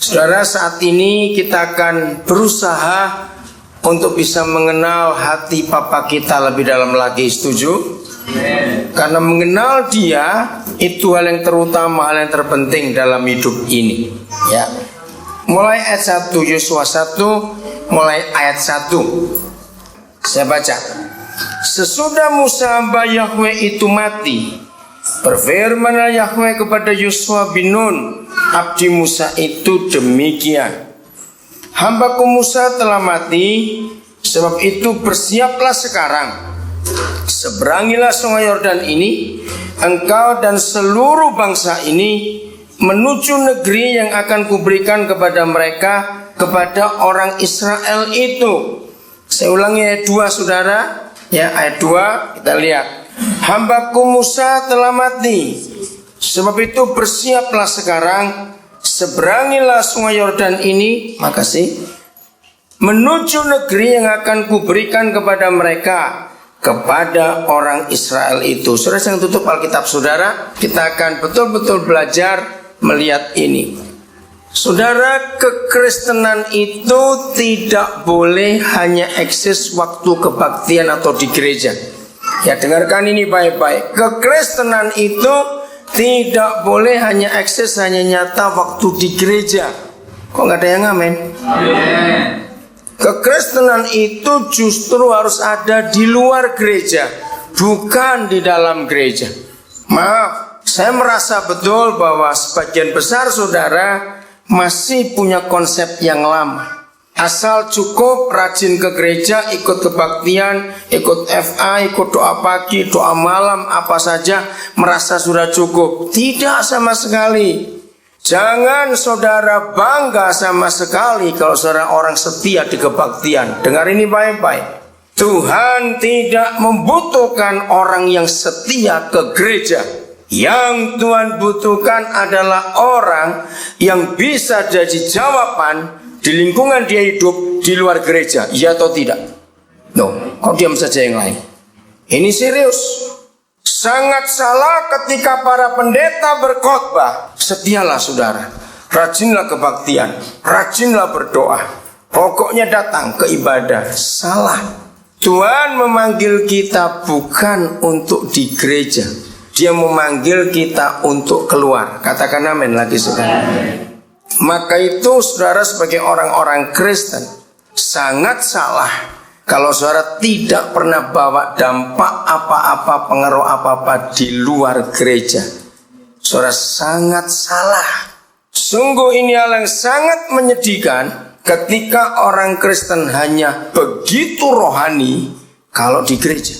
Saudara, saat ini kita akan berusaha untuk bisa mengenal hati Papa kita lebih dalam lagi. Setuju? Karena mengenal dia itu hal yang terutama, hal yang terpenting dalam hidup ini. Ya. Mulai ayat 1, Yosua 1, mulai ayat 1. Saya baca. Sesudah Musa hamba Yahweh itu mati, berfirmanlah Yahweh kepada Yosua bin Nun, abdi Musa itu demikian. Hambaku Musa telah mati, sebab itu bersiaplah sekarang. Seberangilah sungai Yordan ini, engkau dan seluruh bangsa ini, menuju negeri yang akan kuberikan kepada mereka, kepada orang Israel itu. Saya ulangi ayat 2, saudara. Ya, ayat 2 kita lihat. Hambaku Musa telah mati, sebab itu bersiaplah sekarang. Seberangilah sungai Yordan ini, makasih, menuju negeri yang akan kuberikan kepada mereka, kepada orang Israel itu. Saudara, jangan tutup Alkitab saudara. Kita akan betul-betul belajar melihat ini. Saudara, kekristenan itu tidak boleh hanya eksis waktu kebaktian atau di gereja. Ya, dengarkan ini baik-baik. Kekristenan itu tidak boleh hanya eksis, hanya nyata waktu di gereja. Kok nggak ada yang amin? Amen. Kekristenan itu justru harus ada di luar gereja, bukan di dalam gereja. Maaf, saya merasa betul bahwa sebagian besar saudara masih punya konsep yang lama. Asal cukup rajin ke gereja, ikut kebaktian, ikut FA, ikut doa pagi, doa malam, apa saja, merasa sudah cukup. Tidak sama sekali. Jangan saudara bangga sama sekali kalau saudara orang setia di kebaktian. Dengar ini baik-baik. Tuhan tidak membutuhkan orang yang setia ke gereja. Yang Tuhan butuhkan adalah orang yang bisa jadi jawaban di lingkungan dia hidup di luar gereja. Iya atau tidak? No, kau diam saja yang lain. Ini serius. Sangat salah ketika para pendeta berkhotbah. Setialah saudara, rajinlah kebaktian, rajinlah berdoa, pokoknya datang ke ibadah. Salah. Tuhan memanggil kita bukan untuk di gereja, Dia memanggil kita untuk keluar. Katakan amin lagi saudara. Maka itu saudara sebagai orang-orang Kristen sangat salah kalau saudara tidak pernah bawa dampak apa-apa, pengaruh apa-apa di luar gereja. Saudara sangat salah. Sungguh ini hal yang sangat menyedihkan ketika orang Kristen hanya begitu rohani kalau di gereja,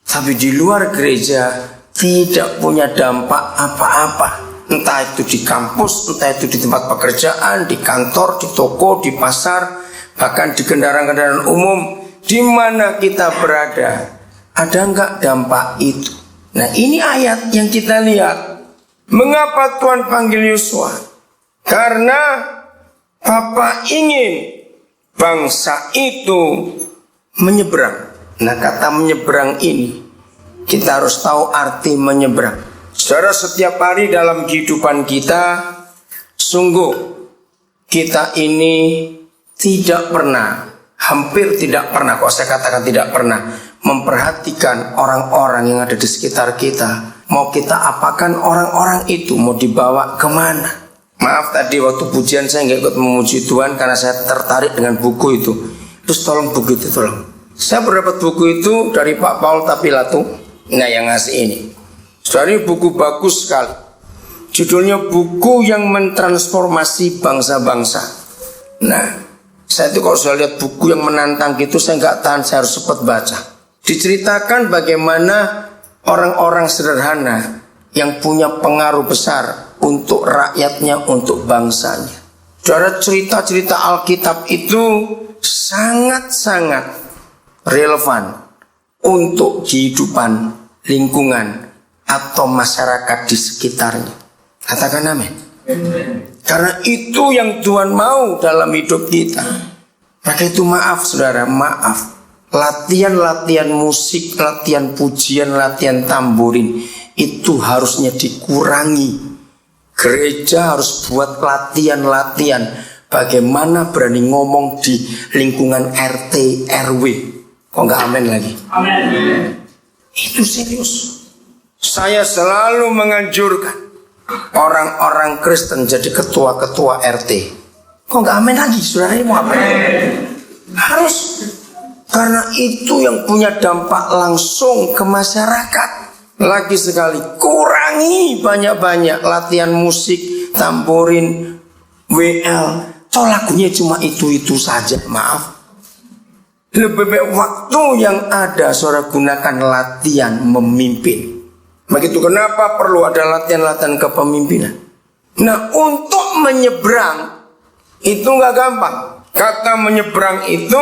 tapi di luar gereja tidak punya dampak apa-apa. Entah itu di kampus, entah itu di tempat pekerjaan, di kantor, di toko, di pasar, bahkan di kendaraan-kendaraan umum. Di mana kita berada, ada enggak dampak itu? Nah, ini ayat yang kita lihat. Mengapa Tuhan panggil Yosua? Karena Bapa ingin bangsa itu menyeberang. Nah, kata menyeberang ini kita harus tahu arti menyeberang. Saudara, setiap hari dalam kehidupan kita, sungguh kita ini tidak pernah, hampir tidak pernah, kok saya katakan tidak pernah, memperhatikan orang-orang yang ada di sekitar kita. Mau kita apakan orang-orang itu, mau dibawa kemana? Maaf tadi waktu pujian saya nggak ikut memuji Tuhan karena saya tertarik dengan buku itu. Terus tolong buku itu tolong. Saya berdapat buku itu dari Pak Paul Tapilatu. Nah, yang ngasih ini. Saudara, ini buku bagus sekali. Judulnya buku yang mentransformasi bangsa-bangsa. Nah, saya itu kalau sudah lihat buku yang menantang gitu, saya nggak tahan, saya harus cepat baca. Diceritakan bagaimana orang-orang sederhana yang punya pengaruh besar untuk rakyatnya, untuk bangsanya. Saudara, cerita-cerita Alkitab itu sangat-sangat relevan untuk kehidupan lingkungan atau masyarakat di sekitarnya. Katakan amin. Karena itu yang Tuhan mau dalam hidup kita. Maka itu maaf saudara, maaf. Latihan-latihan musik, latihan pujian, latihan tamborin itu harusnya dikurangi. Gereja harus buat latihan-latihan bagaimana berani ngomong di lingkungan RT RW. Kok nggak amin lagi? Amin. Itu serius. Saya selalu menganjurkan orang-orang Kristen jadi ketua-ketua RT. Kok nggak amin lagi? Saudara ini mau apa? Harus. Karena itu yang punya dampak langsung ke masyarakat. Lagi sekali, kurangi banyak-banyak latihan musik, tamborin, WL. Toh lagunya cuma itu-itu saja, maaf. Lebih baik waktu yang ada saudara gunakan latihan memimpin. Begitu kenapa perlu ada latihan-latihan kepemimpinan. Nah, untuk menyeberang itu nggak gampang. Kata menyeberang itu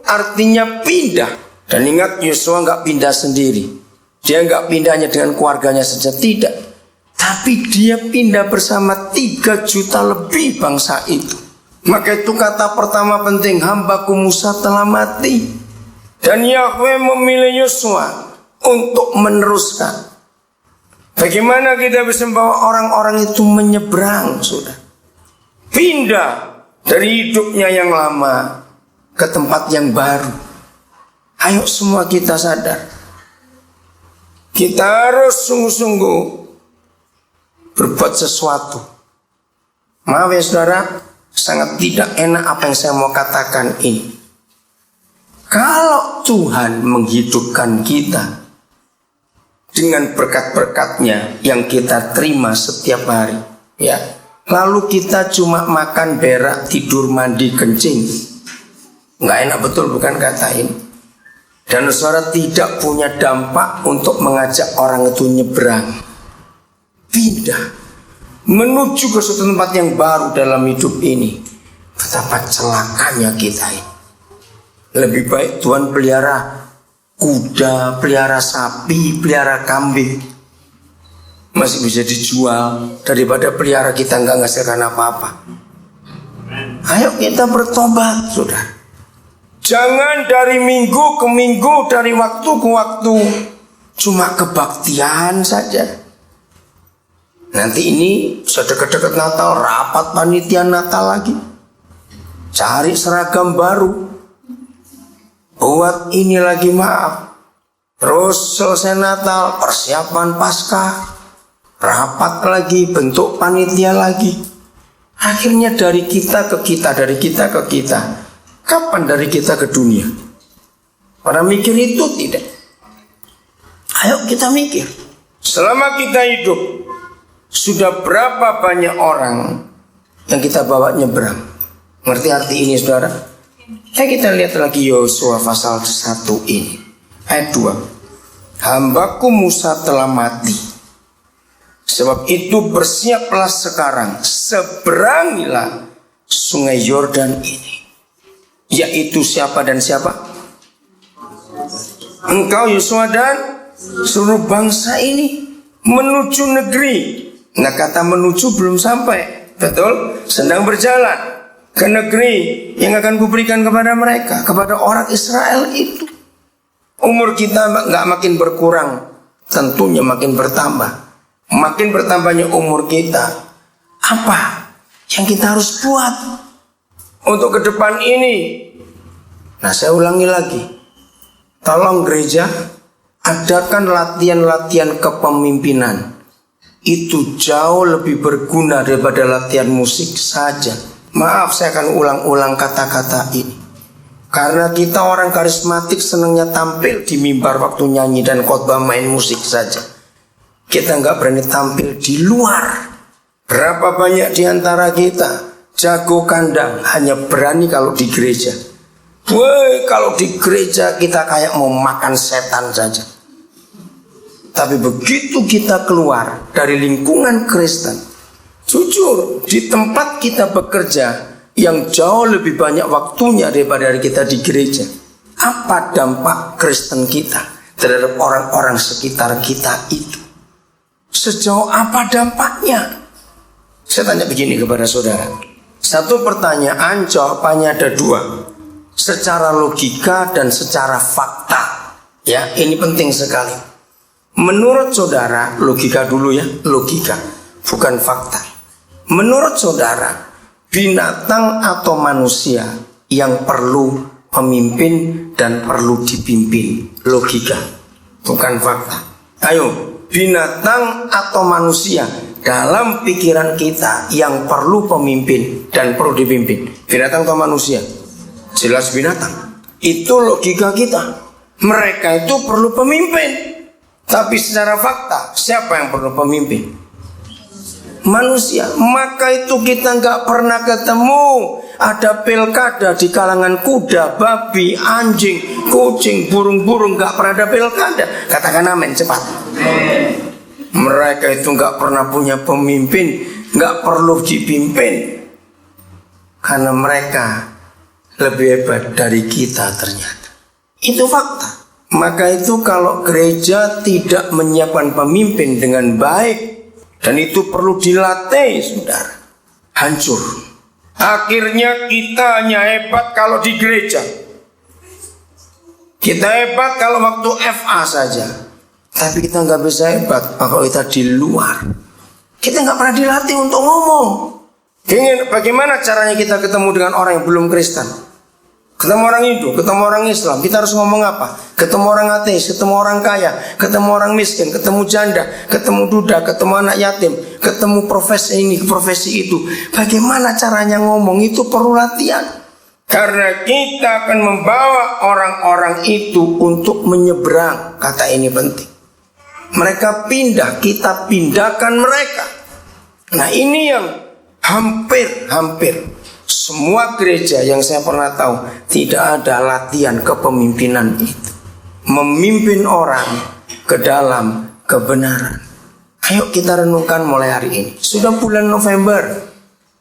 artinya pindah. Dan ingat, Yosua nggak pindah sendiri. Dia nggak pindahnya dengan keluarganya saja, tidak. Tapi dia pindah bersama 3 juta lebih bangsa itu. Maka itu kata pertama penting, hambaku Musa telah mati. Dan Yahweh memilih Yosua untuk meneruskan. Bagaimana kita bisa membawa orang-orang itu menyeberang, sudah. Pindah dari hidupnya yang lama ke tempat yang baru. Ayo semua kita sadar. Kita harus sungguh-sungguh berbuat sesuatu. Maaf ya saudara, sangat tidak enak apa yang saya mau katakan ini. Kalau Tuhan menghidupkan kita dengan berkat-berkatnya yang kita terima setiap hari, ya, lalu kita cuma makan, berak, tidur, mandi, kencing, nggak enak betul bukan kata ini? Dan saudara tidak punya dampak untuk mengajak orang itu nyebrang, pindah, menuju ke suatu tempat yang baru dalam hidup ini. Betapa celakanya kita ini. Lebih baik Tuhan pelihara kuda, pelihara sapi, pelihara kambing, masih bisa dijual, daripada pelihara kita nggak ngasilkan apa-apa. Ayo kita bertobat, saudara. Jangan dari minggu ke minggu, dari waktu ke waktu, cuma kebaktian saja. Nanti ini sudah dekat-dekat Natal, rapat panitia Natal lagi. Cari seragam baru, buat ini lagi, maaf. Terus selesai Natal, persiapan Paskah, rapat lagi, bentuk panitia lagi. Akhirnya dari kita ke kita, dari kita ke kita. Kapan dari kita ke dunia? Pada mikir itu tidak. Ayo kita mikir. Selama kita hidup, sudah berapa banyak orang yang kita bawa nyebrang? Ngerti arti ini saudara? Kita lihat lagi Yosua pasal 1 ini. Ayat 2. Hambaku Musa telah mati. Sebab itu bersiaplah sekarang, seberangilah sungai Yordan ini. Yaitu siapa dan siapa? Engkau Yosua dan seluruh bangsa ini menuju negeri. Nah, kata menuju belum sampai, betul? Sedang berjalan ke negeri yang akan kuberikan kepada mereka, kepada orang Israel itu. Umur kita nggak makin berkurang, tentunya makin bertambah. Makin bertambahnya umur kita, apa yang kita harus buat untuk ke depan ini? Nah, saya ulangi lagi. Tolong gereja, adakan latihan-latihan kepemimpinan. Itu jauh lebih berguna daripada latihan musik saja. Maaf, saya akan ulang-ulang kata-kata ini. Karena kita orang karismatik senangnya tampil di mimbar waktu nyanyi dan khotbah main musik saja. Kita nggak berani tampil di luar. Berapa banyak di antara kita jago kandang, hanya berani kalau di gereja. Woi, kalau di gereja kita kayak mau makan setan saja. Tapi begitu kita keluar dari lingkungan Kristen, jujur, di tempat kita bekerja yang jauh lebih banyak waktunya daripada kita di gereja, apa dampak Kristen kita terhadap orang-orang sekitar kita itu? Sejauh apa dampaknya? Saya tanya begini kepada saudara. Satu pertanyaan, jawabannya ada 2. Secara logika dan secara fakta. Ya, ini penting sekali. Menurut saudara, logika dulu ya, logika. bukan fakta. Menurut saudara, binatang atau manusia yang perlu pemimpin dan perlu dipimpin? Logika, bukan fakta. Ayo, binatang atau manusia dalam pikiran kita yang perlu pemimpin dan perlu dipimpin? Binatang atau manusia? Jelas binatang. Itu logika kita. Mereka itu perlu pemimpin. Tapi secara fakta, siapa yang perlu pemimpin? Manusia. Maka itu kita nggak pernah ketemu ada pilkada di kalangan kuda, babi, anjing, kucing, burung-burung. Nggak pernah ada pilkada. Katakan amin cepat. Mereka itu nggak pernah punya pemimpin, nggak perlu dipimpin, karena mereka lebih hebat dari kita ternyata. Itu fakta. Maka itu kalau gereja tidak menyiapkan pemimpin dengan baik, dan itu perlu dilatih, saudara, hancur. Akhirnya kita hanya hebat kalau di gereja. Kita hebat kalau waktu FA saja. Tapi kita nggak bisa hebat kalau kita di luar. Kita nggak pernah dilatih untuk ngomong. Bagaimana caranya kita ketemu dengan orang yang belum Kristen? Ketemu orang Hindu, ketemu orang Islam, kita harus ngomong apa? Ketemu orang ateis, ketemu orang kaya, ketemu orang miskin, ketemu janda, ketemu duda, ketemu anak yatim, ketemu profesi ini, profesi itu. Bagaimana caranya ngomong? Itu perlu latihan. Karena kita akan membawa orang-orang itu untuk menyeberang. Kata ini penting. Mereka pindah, kita pindahkan mereka. Nah, ini yang hampir semua gereja yang saya pernah tahu tidak ada latihan kepemimpinan itu. Memimpin orang ke dalam kebenaran. Ayo kita renungkan mulai hari ini. Sudah bulan November,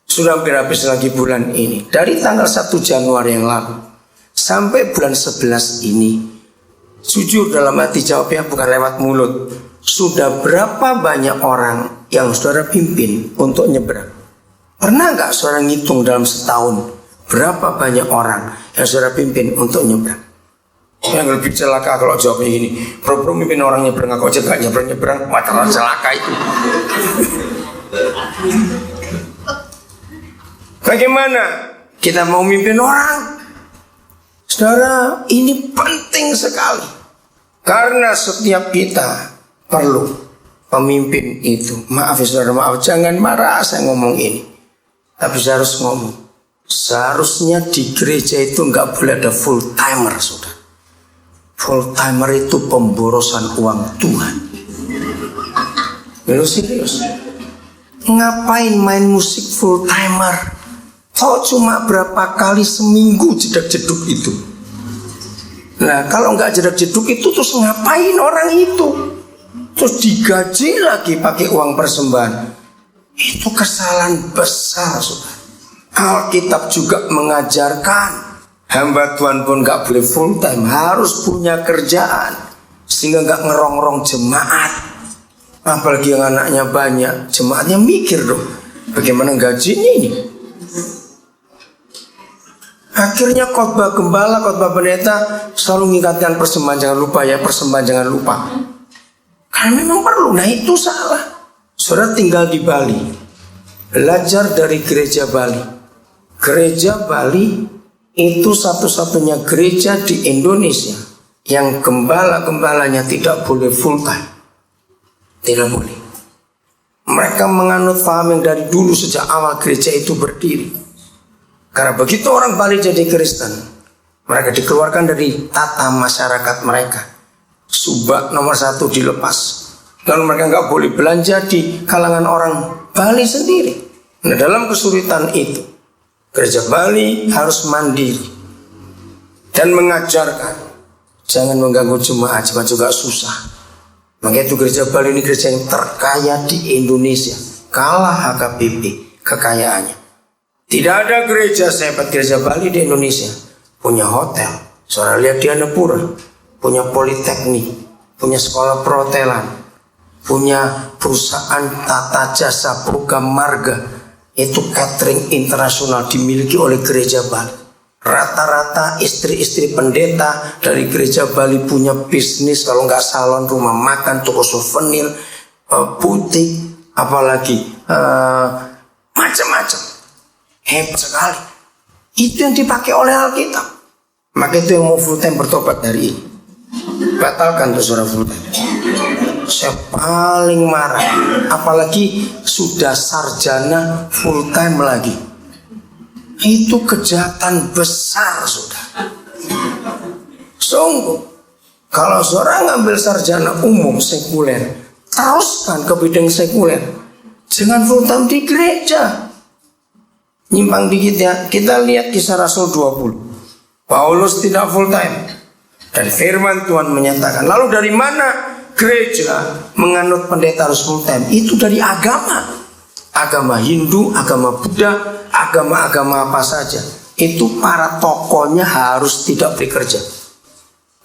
sudah hampir habis lagi bulan ini. Dari tanggal 1 Januari yang lalu sampai bulan 11 ini, jujur dalam hati jawabnya bukan lewat mulut. Sudah berapa banyak orang yang saudara pimpin untuk nyebrang? Pernah nggak saudara ngitung dalam setahun berapa banyak orang yang saudara pimpin untuk nyebrang? Yang lebih celaka kalau jawabnya gini, bro mimpin orang nyebrang, aku aja gak nyebrang, masalah celaka itu. Bagaimana kita mau mimpin orang? Saudara, ini penting sekali. Karena setiap kita perlu pemimpin itu. Maaf ya saudara, maaf, jangan marah saya ngomong ini. Tapi saya harus ngomong. Seharusnya di gereja itu nggak boleh ada full timer, saudara. Full timer itu pemborosan uang Tuhan. Betul serius. Ngapain main musik full timer? Kok cuma berapa kali seminggu jedak-jeduk itu? Nah, kalau nggak jedak-jeduk itu terus ngapain orang itu? Terus digaji lagi pakai uang persembahan. Itu kesalahan besar, saudara. Alkitab juga mengajarkan hamba Tuhan pun gak boleh full time, harus punya kerjaan, sehingga gak ngerongrong jemaat. Apalagi yang anaknya banyak, jemaatnya mikir dong, bagaimana gajinya ini. Akhirnya khotbah gembala, khotbah pendeta selalu mengingatkan persembahan, jangan lupa ya, persembahan jangan lupa. Karena memang perlu. Nah itu salah. Saudara tinggal di Bali, belajar dari gereja Bali. Gereja Bali itu satu-satunya gereja di Indonesia yang gembala-gembalanya tidak boleh full time. Tidak boleh. Mereka menganut paham yang dari dulu sejak awal gereja itu berdiri. Karena begitu orang Bali jadi Kristen, mereka dikeluarkan dari tata masyarakat mereka. Subak nomor 1 dilepas. Lalu mereka nggak boleh belanja di kalangan orang Bali sendiri. Nah, dalam kesulitan itu, gereja Bali harus mandiri dan mengajarkan jangan mengganggu jemaat juga susah. Maka itu gereja Bali ini gereja yang terkaya di Indonesia, kalah HKBP kekayaannya. Tidak ada gereja sehebat gereja Bali di Indonesia. Punya hotel, saudara lihat di Dianapura, punya politeknik, punya sekolah perhotelan, punya perusahaan tata jasa program marga, itu catering internasional dimiliki oleh gereja Bali. Rata-rata istri-istri pendeta dari gereja Bali punya bisnis, kalau nggak salon, rumah makan, toko souvenir, butik, apalagi macam-macam. Hebat sekali. Itu yang dipakai oleh Alkitab. Maka itu yang mau full time bertobat dari ini. Batalkan tuh suara full time. Saya paling marah. Apalagi sudah sarjana full time lagi. Itu kejahatan besar sudah. Sungguh. Kalau seorang ngambil sarjana umum sekuler, teruskan ke bidang sekuler. Jangan full time di gereja. Nyimpang dikit ya. Kita lihat Kisah Rasul 20. Paulus tidak full time. Dan firman Tuhan menyatakan, lalu dari mana gereja menganut pendeta harus full time? Itu dari agama. Agama Hindu, agama Buddha, agama-agama apa saja. Itu para tokohnya harus tidak bekerja.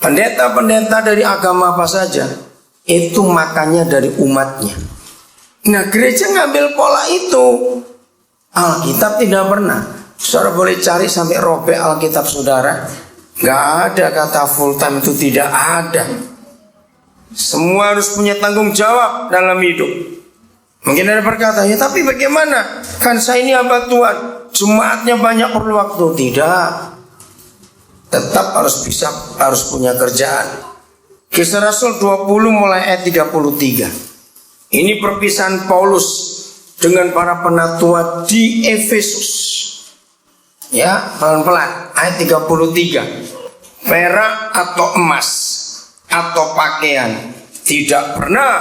Pendeta-pendeta dari agama apa saja, itu makannya dari umatnya. Nah, gereja ngambil pola itu. Alkitab tidak pernah. Saudara boleh cari sampai robek Alkitab saudara. Gak ada kata full time, itu tidak ada. Semua harus punya tanggung jawab dalam hidup. Mungkin ada berkata, ya tapi bagaimana? Kan saya ini hamba Tuhan, jemaatnya banyak perlu waktu. Tidak. Tetap harus punya kerjaan. Kisah Rasul 20 mulai ayat 33. Ini perpisahan Paulus dengan para penatua di Efesus. Ya, pelan-pelan. Ayat 33. Perak atau emas atau pakaian tidak pernah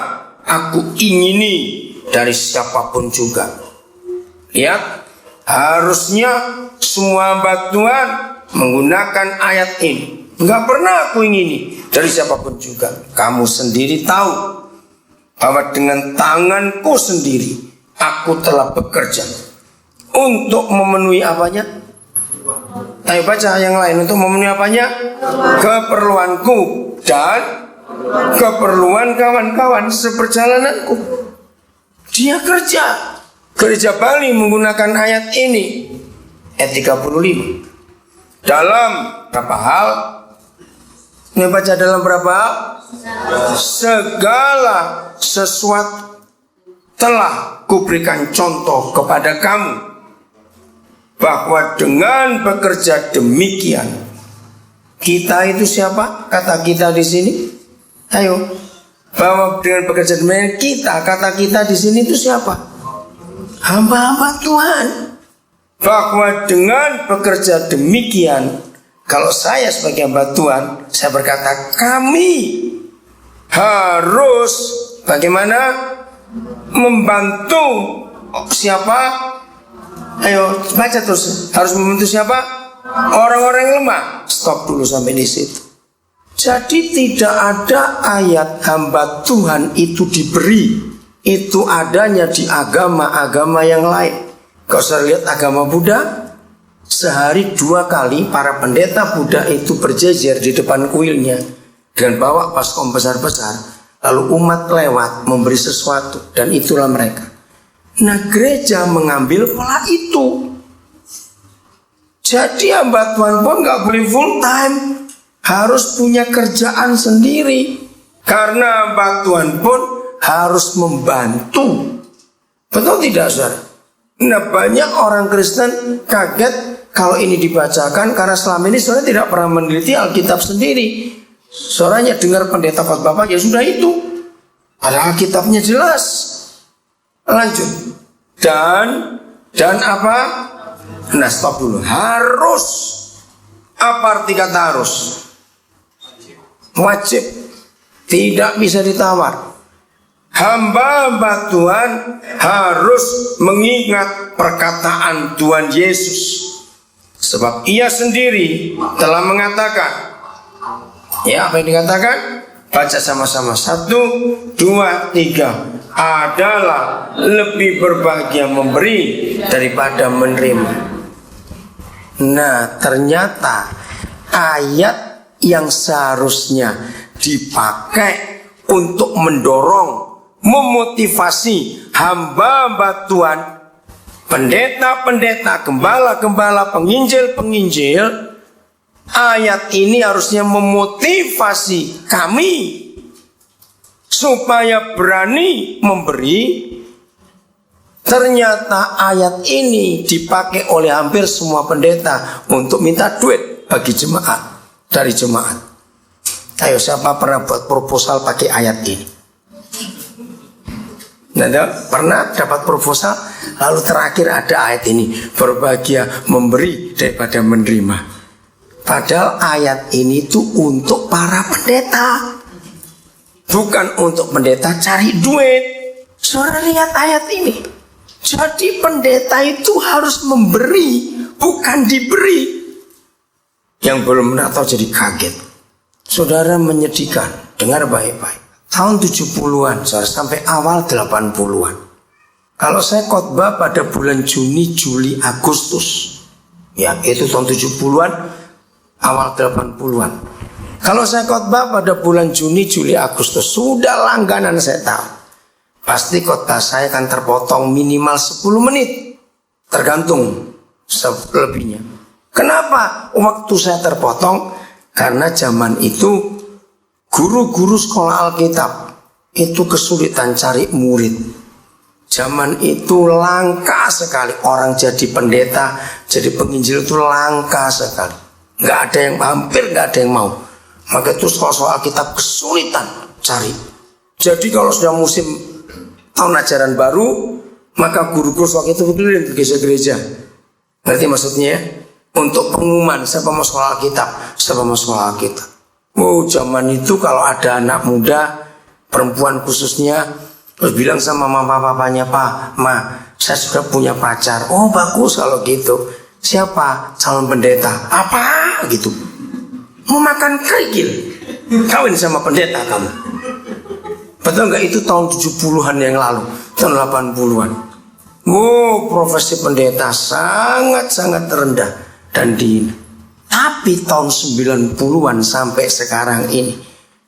aku ingini dari siapapun juga. Lihat, harusnya semua hamba Tuhan menggunakan ayat ini. Enggak pernah aku ingini dari siapapun juga. Kamu sendiri tahu bahwa dengan tanganku sendiri aku telah bekerja untuk memenuhi apanya? Ayo baca yang lain. Untuk memenuhi apanya? Keperluanku dan keperluan kawan-kawan seperjalananku. Dia kerja. Gereja Bali menggunakan ayat ini. Ayat 35. Dalam berapa hal? Ini baca dalam berapa hal? Segala sesuatu telah kuberikan contoh kepada kamu, bahwa dengan bekerja demikian, kita itu siapa? Kata kita di sini. Ayo, bahwa dengan bekerja demikian kata kita di sini itu siapa? Hamba-hamba Tuhan. Bahwa dengan bekerja demikian, kalau saya sebagai hamba Tuhan, saya berkata kami harus bagaimana? Membantu siapa? Ayo baca terus. Harus membantu siapa? Orang-orang yang lemah. Stop dulu sampai di situ. Jadi tidak ada ayat hamba Tuhan itu diberi. Itu adanya di agama-agama yang lain. Kalau saya lihat agama Buddha, sehari 2 kali para pendeta Buddha itu berjejer di depan kuilnya dengan bawa baskom besar-besar. Lalu umat lewat memberi sesuatu, dan itulah mereka. Nah, gereja mengambil pola itu. Jadi hamba Tuhan pun gak boleh full time, harus punya kerjaan sendiri. Karena hamba Tuhan pun harus membantu. Betul tidak, saudara? Nah, banyak orang Kristen kaget kalau ini dibacakan, karena selama ini saudara tidak pernah meneliti Alkitab sendiri. Saudara dengar pendeta khotbah, ya sudah itu. Padahal Alkitabnya jelas. Lanjut. Dan apa? Nah, stop dulu. Harus. Apa arti kata harus? Wajib. Tidak bisa ditawar. Hamba-hamba Tuhan harus mengingat perkataan Tuhan Yesus. Sebab ia sendiri telah mengatakan. Ya, apa yang dikatakan? Baca sama-sama. 1, 2, 3. Adalah lebih berbahagia memberi daripada menerima. Nah, ternyata ayat yang seharusnya dipakai untuk mendorong, memotivasi hamba-hamba Tuhan, pendeta-pendeta, gembala-gembala, penginjil-penginjil, ayat ini harusnya memotivasi kami supaya berani memberi, Ternyata ayat ini dipakai oleh hampir semua pendeta untuk minta duit bagi jemaat, dari jemaat. Ayo, siapa pernah buat proposal pakai ayat ini? Nggak pernah dapat proposal? Lalu terakhir ada ayat ini, berbahagia memberi daripada menerima. Padahal ayat ini tuh untuk para pendeta, bukan untuk pendeta cari duit. Saudara lihat ayat ini. Jadi pendeta itu harus memberi, bukan diberi. Yang belum pernah tahu jadi kaget. Saudara, menyedihkan. Dengar baik-baik. Tahun 70-an, saudara, sampai awal 80-an. Kalau saya khotbah pada bulan Juni, Juli, Agustus, ya itu tahun 70-an, awal 80-an. Kalau saya khotbah pada bulan Juni, Juli, Agustus, sudah langganan saya tahu. Pasti khotbah saya akan terpotong minimal 10 menit. Tergantung selebihnya. Kenapa waktu saya terpotong? Karena zaman itu guru-guru sekolah Alkitab itu kesulitan cari murid. Zaman itu langka sekali orang jadi pendeta, jadi penginjil itu langka sekali. Hampir nggak ada yang mau. Maka itu sekolah Alkitab kesulitan cari. Jadi kalau sudah musim tahun ajaran baru, maka guru-guru waktu itu berkeliling ke gereja-gereja. Ngerti maksudnya? Untuk pengumuman, siapa mau sekolah Alkitab, siapa mau sekolah Alkitab. Oh, zaman itu kalau ada anak muda, perempuan khususnya, terus bilang sama mama papanya, Pak, Ma, saya sudah punya pacar. Oh, bagus kalau gitu. Siapa? Calon pendeta. Apa? Gitu. Mau makan kerikil, kawin sama pendeta kamu. Betul nggak? Itu tahun 70-an yang lalu, tahun 80-an. Oh, profesi pendeta sangat-sangat rendah dan dihina. Tapi tahun 90-an sampai sekarang ini,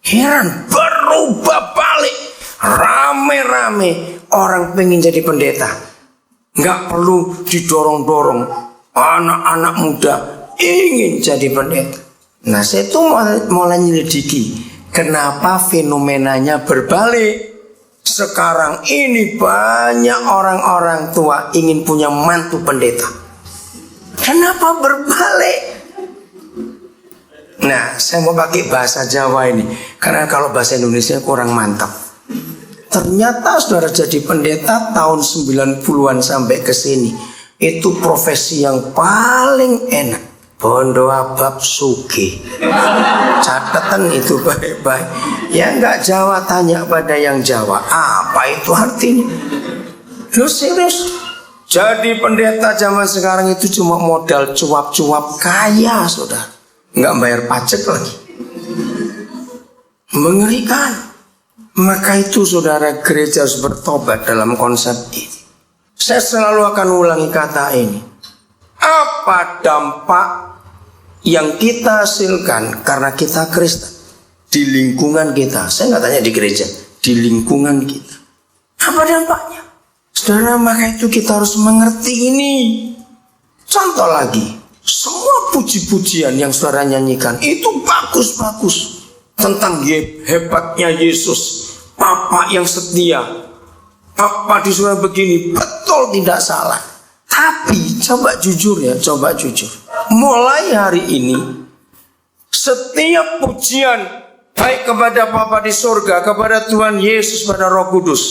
heran, berubah balik. Rame-rame orang pengen jadi pendeta. Nggak perlu didorong-dorong. Anak-anak muda ingin jadi pendeta. Nah, saya tuh mulai nyelidiki kenapa fenomenanya berbalik. Sekarang ini banyak orang-orang tua ingin punya mantu pendeta. Kenapa berbalik? Nah, saya mau pakai bahasa Jawa ini, karena kalau bahasa Indonesia kurang mantap. Ternyata saudara, jadi pendeta tahun 90-an sampai ke sini, itu profesi yang paling enak. Bondo abab suki. Catatan itu baik-baik. Ya enggak Jawa, tanya pada yang Jawa. Apa itu artinya? Lu serius? Jadi pendeta zaman sekarang itu cuma modal cuap-cuap kaya, saudara. Enggak bayar pajak lagi. Mengerikan. Maka itu saudara, gereja harus bertobat dalam konsep ini. Saya selalu akan ulangi kata ini. Apa dampak yang kita hasilkan karena kita Kristen di lingkungan kita? Saya nggak tanya di gereja, di lingkungan kita. Apa dampaknya? Saudara, maka itu kita harus mengerti ini. Contoh lagi, semua puji-pujian yang saudara nyanyikan itu bagus-bagus. Tentang hebatnya Yesus, Papa yang setia, Papa disuruh begini, betul, tidak salah. Tapi coba jujur ya, coba jujur. Mulai hari ini, setiap pujian baik kepada Bapa di surga, kepada Tuhan Yesus, pada Roh Kudus,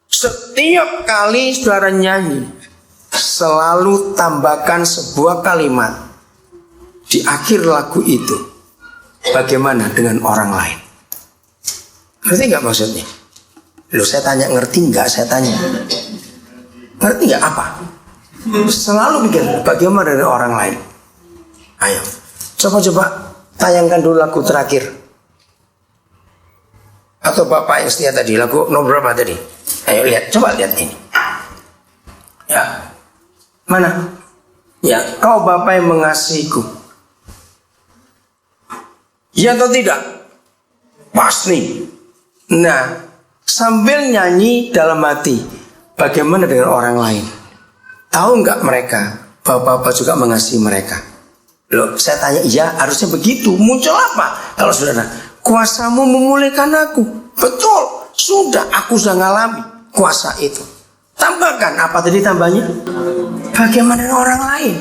setiap kali saudara nyanyi, selalu tambahkan sebuah kalimat di akhir lagu itu. Bagaimana dengan orang lain? Ngerti nggak maksudnya? Loh, saya tanya ngerti nggak? Saya tanya ngerti nggak apa? Selalu mikir bagaimana dengan orang lain. Ayo, coba tayangkan dulu lagu terakhir. Atau Bapak yang setia tadi, lagu nomor berapa tadi? Ayo lihat, coba lihat ini. Ya, mana? Ya, kau Bapak yang mengasihiku. Ya atau tidak? Pasti. Nah, sambil nyanyi dalam hati, bagaimana dengan orang lain? Tahu nggak mereka bahwa Bapak juga mengasihi mereka? Loh, saya tanya, iya harusnya begitu. Muncul apa? Kalau saudara, kuasamu memulihkan aku. Betul, sudah, aku sudah ngalami kuasa itu. Tambahkan, apa tadi tambahnya? Bagaimana dengan orang lain?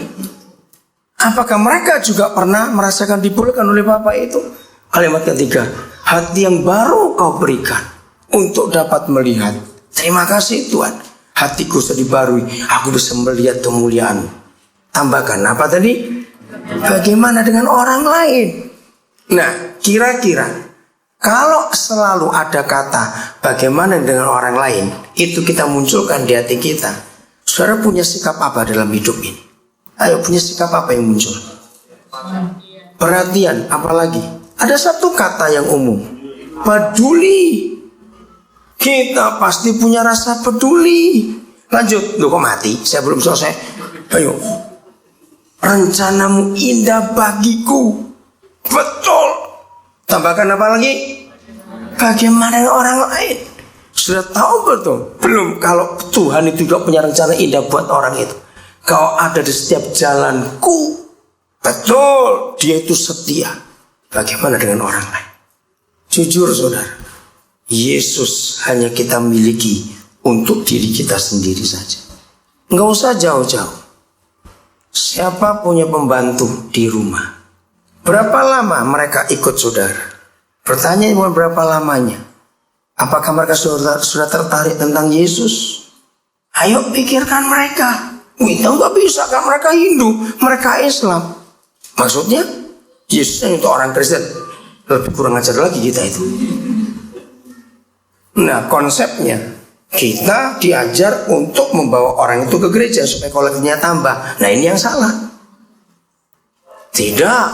Apakah mereka juga pernah merasakan dipulihkan oleh Bapa itu? Kalimat ketiga, hati yang baru kau berikan untuk dapat melihat. Terima kasih Tuhan, hatiku sudah dibarui, aku bisa melihat kemuliaan. Tambahkan, apa tadi? Bagaimana dengan orang lain? Nah, kira-kira kalau selalu ada kata bagaimana dengan orang lain, itu kita munculkan di hati kita. Saudara punya sikap apa dalam hidup ini? Ayo, punya sikap apa yang muncul? Perhatian, apalagi? Ada satu kata yang umum, peduli. Kita pasti punya rasa peduli. Lanjut, loh kok mati? Saya belum selesai. Ayo. Rencanamu indah bagiku. Betul. Tambahkan apa lagi? Bagaimana orang lain? Sudah tahu betul? Belum. Kalau Tuhan itu juga punya rencana indah buat orang itu. Kau ada di setiap jalanku. Betul. Dia itu setia. Bagaimana dengan orang lain? Jujur saudara, Yesus hanya kita miliki untuk diri kita sendiri saja. Enggak usah jauh-jauh. Siapa punya pembantu di rumah? Berapa lama mereka ikut saudara? Pertanyaan bukan berapa lamanya. Apakah mereka sudah tertarik tentang Yesus? Ayo pikirkan mereka. Kita nggak bisa kan, mereka Hindu, mereka Islam. Maksudnya Yesusnya untuk orang Kristen. Lebih kurang ajar lagi kita itu. Nah, konsepnya kita diajar untuk membawa orang itu ke gereja supaya kolektifnya tambah. Nah, ini yang salah. Tidak.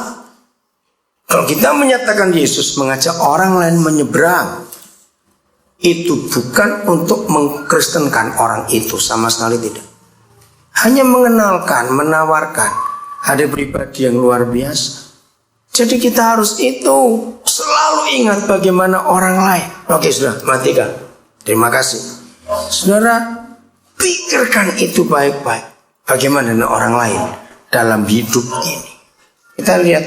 Kalau kita menyatakan Yesus mengajak orang lain menyeberang, itu bukan untuk mengkristenkan orang itu, sama sekali tidak. Hanya mengenalkan, menawarkan. Ada pribadi yang luar biasa. Jadi kita harus itu selalu ingat bagaimana orang lain. Oke, sudah, matikan. Terima kasih. Saudara, pikirkan itu baik-baik. Bagaimana dengan orang lain dalam hidup ini. Kita lihat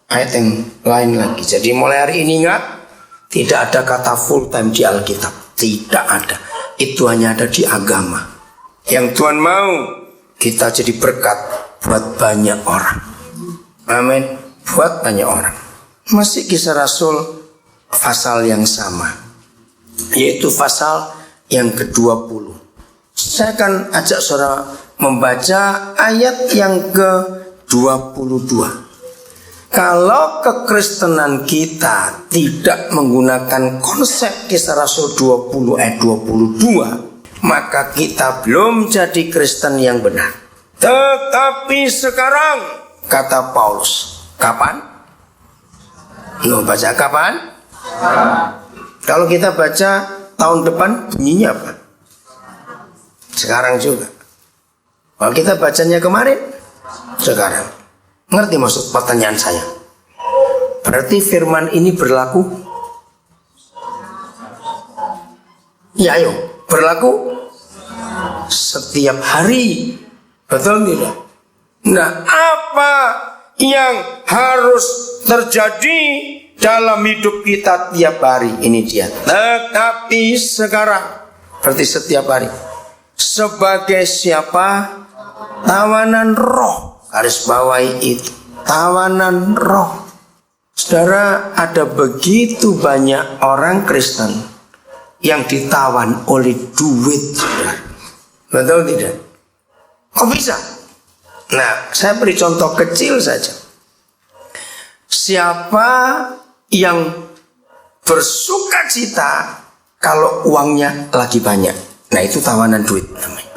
ayat yang lain lagi. Jadi mulai hari ini tidak ada kata full time di Alkitab. Tidak ada. Itu hanya ada di agama. Yang Tuhan mau kita jadi berkat buat banyak orang. Amin. Buat banyak orang. Masih Kisah Rasul pasal yang sama, yaitu pasal yang ke-20. Saya akan ajak saudara membaca ayat yang ke-22. Kalau kekristenan kita tidak menggunakan konsep Kisah Rasul 20 ayat 22, maka kita belum jadi Kristen yang benar. Tetapi sekarang, kata Paulus, kapan? Baca kapan? Kalau kita baca tahun depan bunyinya apa? Sekarang juga. Kalau kita bacanya kemarin, sekarang. Ngerti maksud pertanyaan saya? Berarti firman ini berlaku? Ya ayo, berlaku setiap hari. Betul tidak? Nah, apa yang harus terjadi dalam hidup kita tiap hari? Ini dia. Tetapi sekarang, berarti setiap hari. Sebagai siapa? Tawanan roh. Garis bawahi itu. Tawanan roh. Saudara, ada begitu banyak orang Kristen yang ditawan oleh duit, saudara. Betul tidak? Kok bisa? Nah, saya beri contoh kecil saja. Siapa yang bersuka cita kalau uangnya lagi banyak? Nah, itu tawanan duit namanya.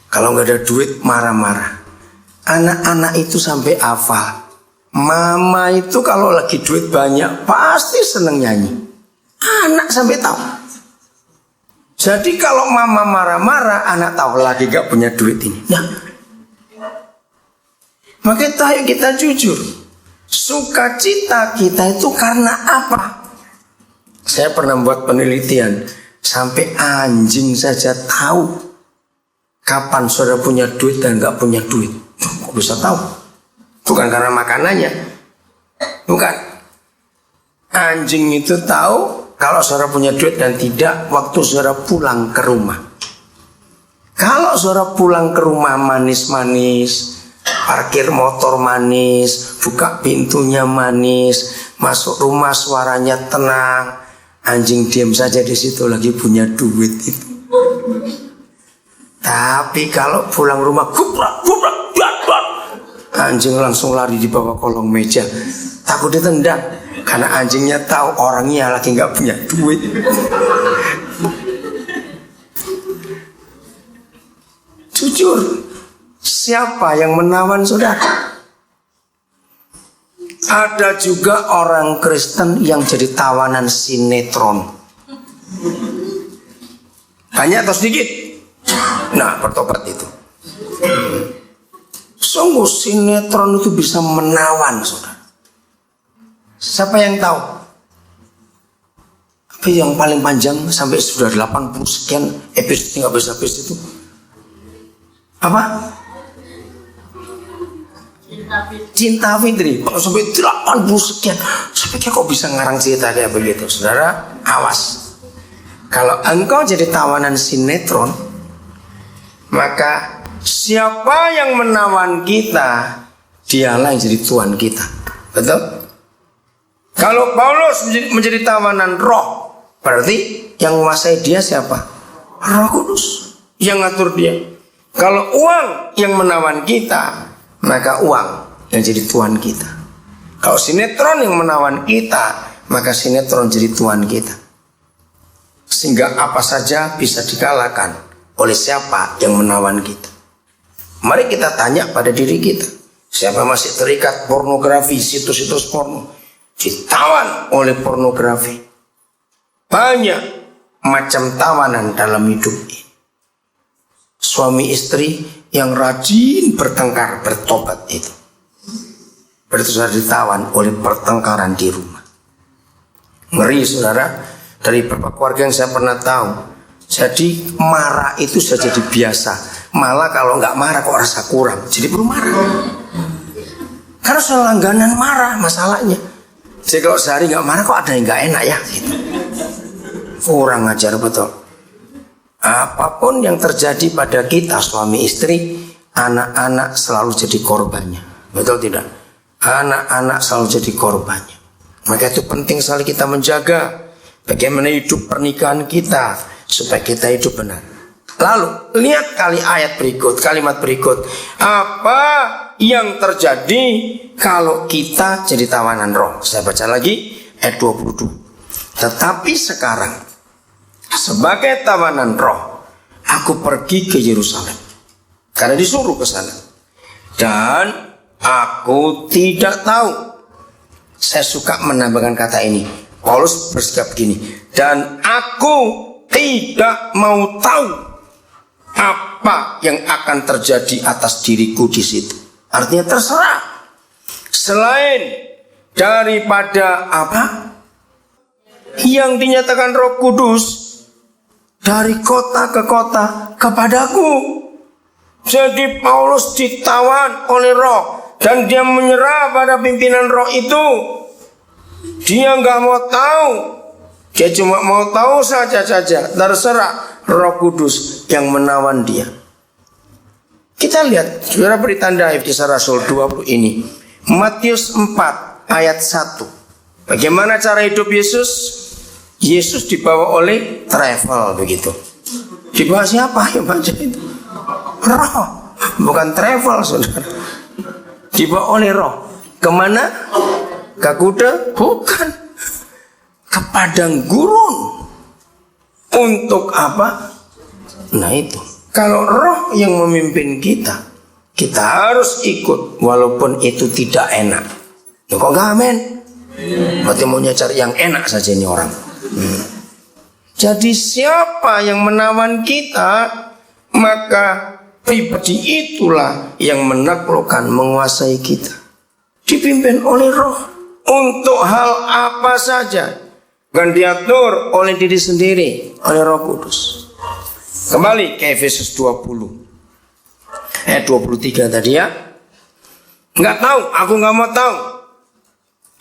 Kalau nggak ada duit marah-marah. Anak-anak itu sampai hafal. Mama itu kalau lagi duit banyak pasti seneng nyanyi. Anak sampai tahu. Jadi kalau mama marah-marah, anak tahu lagi gak punya duit ini. Nah, maka kita jujur. Sukacita kita itu karena apa? Saya pernah buat penelitian. Sampai anjing saja tahu kapan saudara punya duit dan gak punya duit. Kok bisa tahu? Bukan karena makanannya. Bukan. Anjing itu tahu kalau saudara punya duit dan tidak waktu saudara pulang ke rumah. Kalau saudara pulang ke rumah manis-manis, parkir motor manis, buka pintunya manis, masuk rumah suaranya tenang, anjing diam saja di situ lagi punya duit itu. Tapi kalau pulang rumah gubrak, anjing langsung lari di bawah kolong meja, takut ditendang karena anjingnya tahu orangnya lagi nggak punya duit. Jujur, siapa yang menawan saudara? Ada juga orang Kristen yang jadi tawanan sinetron. Banyak atau sedikit? Nah, bertobat itu. Sungguh sinetron itu bisa menawan saudara. Siapa yang tahu? Tapi yang paling panjang sampai sudah 80 sekian episode nggak bisa habis itu. Apa? Cinta Fitri. Kalau sampai 80 sekian, saya pikir kok bisa ngarang cerita kayak begitu. Saudara, awas. Kalau engkau jadi tawanan sinetron, maka siapa yang menawan kita, dialah yang jadi tuan kita. Betul? Kalau Paulus menjadi tawanan roh, berarti yang menguasai dia siapa? Roh Kudus yang ngatur dia. Kalau uang yang menawan kita, maka uang yang jadi tuan kita. Kalau sinetron yang menawan kita, maka sinetron jadi tuan kita. Sehingga apa saja bisa dikalahkan oleh siapa yang menawan kita. Mari kita tanya pada diri kita, siapa masih terikat pornografi, situs-situs porno, ditawan oleh pornografi. Banyak macam tawanan dalam hidup ini. Suami istri yang rajin bertengkar, bertobat itu, berarti sudah ditawan oleh pertengkaran di rumah. Ngeri saudara. Dari beberapa keluarga yang saya pernah tahu, jadi marah itu sudah jadi biasa. Malah kalau nggak marah kok rasa kurang, jadi perlu marah. Karena soal langganan marah masalahnya. Jadi kalau sehari nggak marah kok ada yang nggak enak ya gitu. Kurang ajar betul. Apapun yang terjadi pada kita suami istri, anak-anak selalu jadi korbannya. Betul tidak? Anak-anak selalu jadi korbannya. Maka itu penting sekali kita menjaga bagaimana hidup pernikahan kita supaya kita hidup benar. Lalu lihat kalimat berikut. Apa yang terjadi kalau kita jadi tawanan roh? Saya baca lagi ayat 22. Tetapi sekarang sebagai tawanan roh, aku pergi ke Yerusalem karena disuruh ke sana. Dan aku tidak tahu. Saya suka menambahkan kata ini. Paulus bersikap begini, dan aku tidak mau tahu apa yang akan terjadi atas diriku di situ. Artinya terserah. Selain daripada apa yang dinyatakan Roh Kudus dari kota ke kota kepadaku. Jadi Paulus ditawan oleh Roh dan dia menyerah pada pimpinan Roh itu. Dia nggak mau tahu, dia cuma mau tahu saja. Terserah Roh Kudus yang menawan dia. Kita lihat, saudara beri tanda Kisah Rasul 20 ini. Matius 4 ayat 1. Bagaimana cara hidup Yesus? Yesus dibawa oleh travel begitu. Dibawa siapa yang baca itu? Roh, bukan travel saudara. Dibawa oleh Roh. Kemana? Ke kuda? Bukan. Ke padang gurun. Untuk apa? Nah itu. Kalau Roh yang memimpin kita, kita harus ikut walaupun itu tidak enak. Ya, kok gak amin? Berarti maunya cari yang enak saja ini orang. Jadi siapa yang menawan kita, maka pribadi itulah yang menaklukkan, menguasai kita. Dipimpin oleh Roh. Untuk hal apa saja, dan diatur oleh diri sendiri, oleh Roh Kudus. Kembali ke Efesus 20 ayat 23 tadi ya. Nggak tahu, aku nggak mau tahu.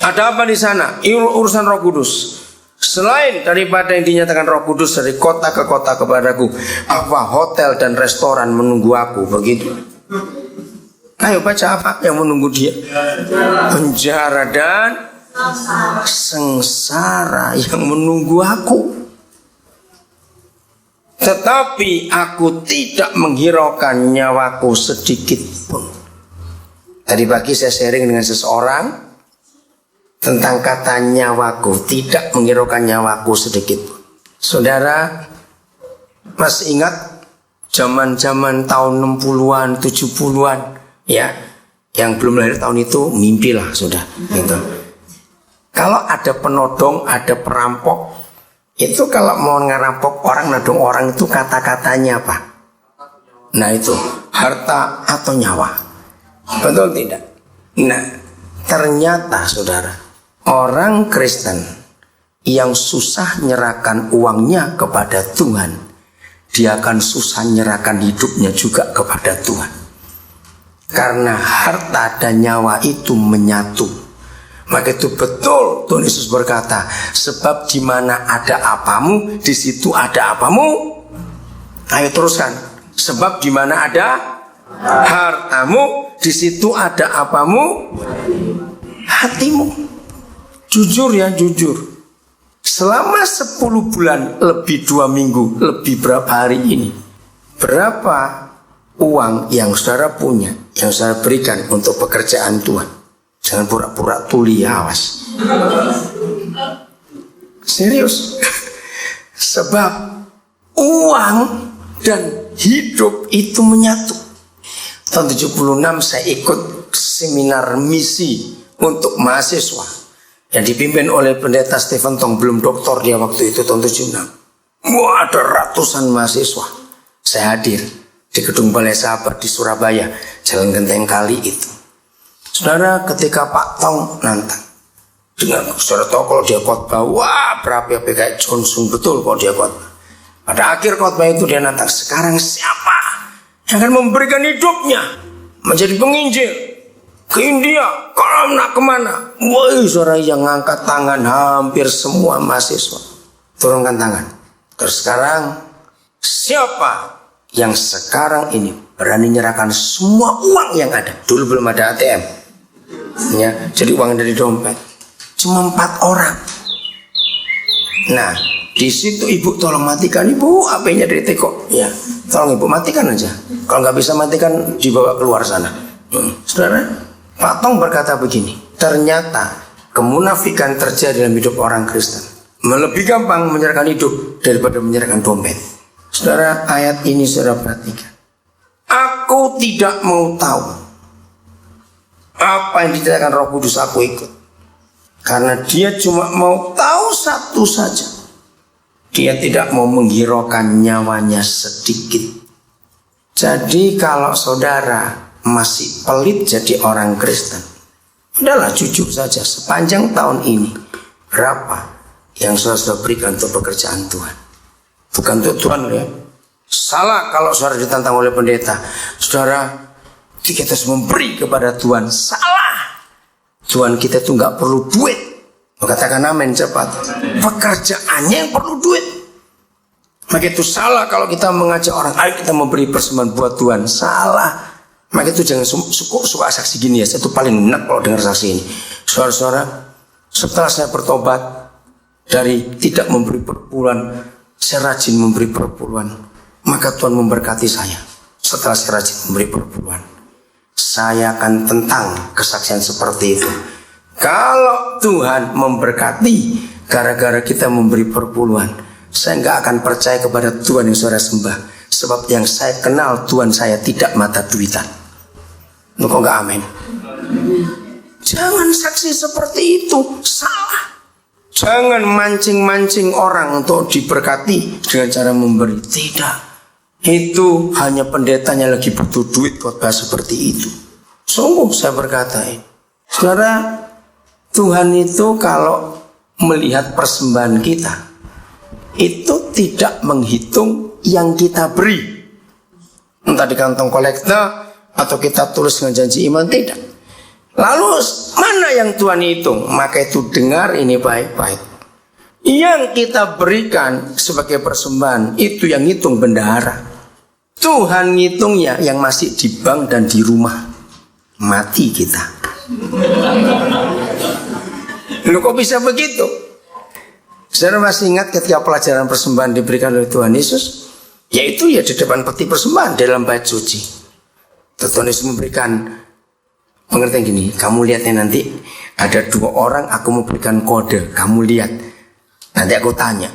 Ada apa di sana? Urusan Roh Kudus. Selain daripada yang dinyatakan Roh Kudus dari kota ke kota kepadaku, apa hotel dan restoran menunggu aku, begitu. Ayo baca apa yang menunggu dia? Penjara dan sengsara yang menunggu aku. Tetapi aku tidak menghiraukan nyawaku sedikit pun. Tadi pagi saya sharing dengan seseorang tentang kata nyawaku, tidak menghiraukan nyawaku sedikit pun. Saudara masih ingat zaman-zaman tahun 60-an, 70-an ya, yang belum lahir tahun itu mimpilah sudah gitu. Kalau ada penodong, ada perampok, itu kalau mau ngerampok orang, nodong orang itu kata-katanya apa? Nah itu harta atau nyawa. Betul tidak? Nah ternyata saudara, orang Kristen yang susah nyerahkan uangnya kepada Tuhan, dia akan susah nyerahkan hidupnya juga kepada Tuhan. Karena harta dan nyawa itu menyatu. Maka itu betul Tuhan Yesus berkata, sebab di mana ada apamu, di situ ada apamu. Ayo teruskan. Sebab di mana ada hartamu, di situ ada apamu? Hatimu. Jujur ya, jujur. Selama 10 bulan, lebih 2 minggu, lebih berapa hari ini, berapa uang yang saudara punya, yang saudara berikan untuk pekerjaan Tuhan? Jangan pura-pura tuli, awas. Serius. Sebab uang dan hidup itu menyatu. Tahun 76 saya ikut seminar misi untuk mahasiswa yang dipimpin oleh pendeta Stephen Tong, belum doktor dia waktu itu tahun 76. Wah, ada ratusan mahasiswa. Saya hadir di gedung Balai Sahabat di Surabaya, Jalan Genteng Kali itu. Saudara, ketika Pak Tong nantang, dengan saudara tahu kalau dia khotbah, wah berapi-api kayak Johnson, betul kalau dia khotbah. Pada akhir khotbah itu dia nantang, sekarang siapa yang akan memberikan hidupnya menjadi penginjil ke India, kalau nak kemana? Wah, saudara, yang ngangkat tangan hampir semua mahasiswa. Turunkan tangan. Terus sekarang siapa yang sekarang ini berani menyerahkan semua uang yang ada? Dulu belum ada ATM. Ya, jadi uang dari dompet. Cuma 4 orang. Nah, di situ ibu tolong matikan, ibu HP-nya dari teko. Ya, tolong ibu matikan aja. Kalau nggak bisa matikan, dibawa keluar sana. Saudara, Pak Tong berkata begini. Ternyata kemunafikan terjadi dalam hidup orang Kristen. Lebih gampang menyerahkan hidup daripada menyerahkan dompet. Saudara, ayat ini saudara perhatikan. Aku tidak mau tahu apa yang dikatakan Roh Kudus, aku ikut. Karena dia cuma mau tahu satu saja. Dia tidak mau menghiraukan nyawanya sedikit. Jadi kalau saudara masih pelit jadi orang Kristen, udahlah jujur saja, sepanjang tahun ini berapa yang saudara berikan untuk pekerjaan Tuhan? Bukan untuk Tuhan ya. Salah kalau saudara ditantang oleh pendeta, saudara kita harus memberi kepada Tuhan. Salah. Tuhan kita tuh nggak perlu duit. Katakan amin cepat. Pekerjaannya yang perlu duit. Maka itu salah kalau kita mengajak orang, ayo kita memberi persembahan buat Tuhan. Salah. Maka itu jangan suka saksi gini ya. Saya tuh paling enak kalau dengar saksi ini. Saudara-saudara, setelah saya bertobat dari tidak memberi perpuluhan, saya rajin memberi perpuluhan. Maka Tuhan memberkati saya. Setelah saya rajin memberi perpuluhan, saya akan tentang kesaksian seperti itu. Kalau Tuhan memberkati gara-gara kita memberi perpuluhan, saya nggak akan percaya kepada Tuhan yang saudara sembah. Sebab yang saya kenal Tuhan saya tidak mata duitan. Kok nggak amin? Jangan saksi seperti itu, salah. Jangan mancing-mancing orang untuk diberkati dengan cara memberi. Tidak. Itu hanya pendetanya lagi butuh duit khotbah seperti itu. Sungguh saya berkata ini. Saudara, Tuhan itu kalau melihat persembahan kita, itu tidak menghitung yang kita beri. Entah di kantong kolektor atau kita tulis dengan janji iman, tidak. Lalu mana yang Tuhan hitung? Maka itu dengar ini baik-baik. Yang kita berikan sebagai persembahan itu yang ngitung bendahara. Tuhan ngitungnya yang masih di bank dan di rumah. Mati kita. Loh kok bisa begitu? Saudara masih ingat ketika pelajaran persembahan diberikan oleh Tuhan Yesus? Yaitu ya di depan peti persembahan dalam bait suci. Tuhan Yesus memberikan pengertian gini, kamu lihatnya nanti ada 2 orang, aku mau berikan kode, kamu lihat. Nanti aku tanya,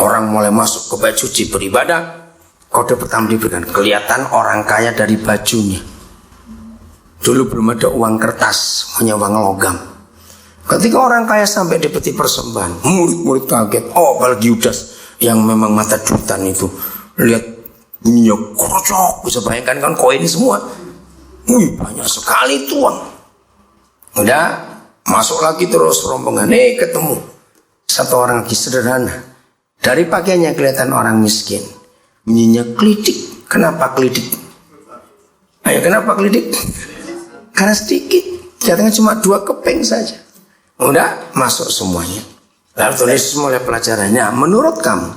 orang mulai masuk ke bait suci beribadah, kode pertama diberikan, kelihatan orang kaya dari bajunya. Dulu belum ada uang kertas, hanya uang logam. Ketika orang kaya sampai di peti persembahan, murid-murid kaget. Oh, apalagi Yudas yang memang mata duitan itu, lihat bunyinya krocok, bisa bayangkan kan koin semua. Wih, banyak sekali tuang. Udah, masuk lagi terus rombongan. Ketemu satu orang lagi sederhana. Dari pakaiannya kelihatan orang miskin. Bunyinya klidik. Kenapa klidik? Ayo, kenapa klidik? Karena sedikit. Jatuhnya cuma 2 keping saja. Udah, masuk semuanya. Lalu Tuhan Yesus mulai pelajarannya. Menurut kamu,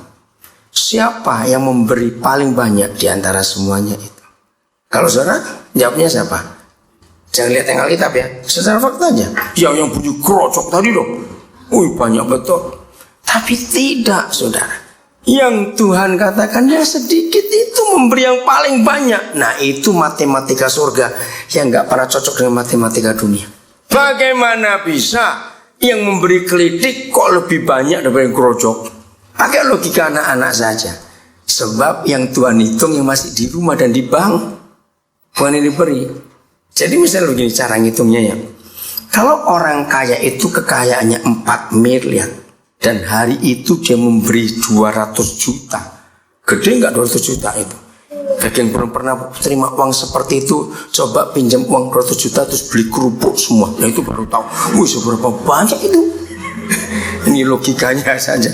siapa yang memberi paling banyak di antara semuanya itu? Kalau saudara, jawabnya siapa? Jangan lihat yang Alkitab ya, secara fakta aja. Yang bunyi krocok tadi dong. Wih, banyak betul. Tapi tidak, saudara. Yang Tuhan katakan ya sedikit itu memberi yang paling banyak. Nah, itu matematika surga yang gak pernah cocok dengan matematika dunia. Bagaimana bisa yang memberi klidik kok lebih banyak daripada yang krocok? Pakai logika anak-anak saja. Sebab yang Tuhan hitung yang masih di rumah dan di bank, bukan yang diberi. Jadi misalnya begini cara ngitungnya ya. Kalau orang kaya itu kekayaannya 4 miliar dan hari itu dia memberi 200 juta. Gede nggak 200 juta itu? Bagi yang belum pernah terima uang seperti itu, coba pinjam uang 200 juta terus beli kerupuk semua. Nah itu baru tahu, seberapa banyak itu. Ini logikanya saja.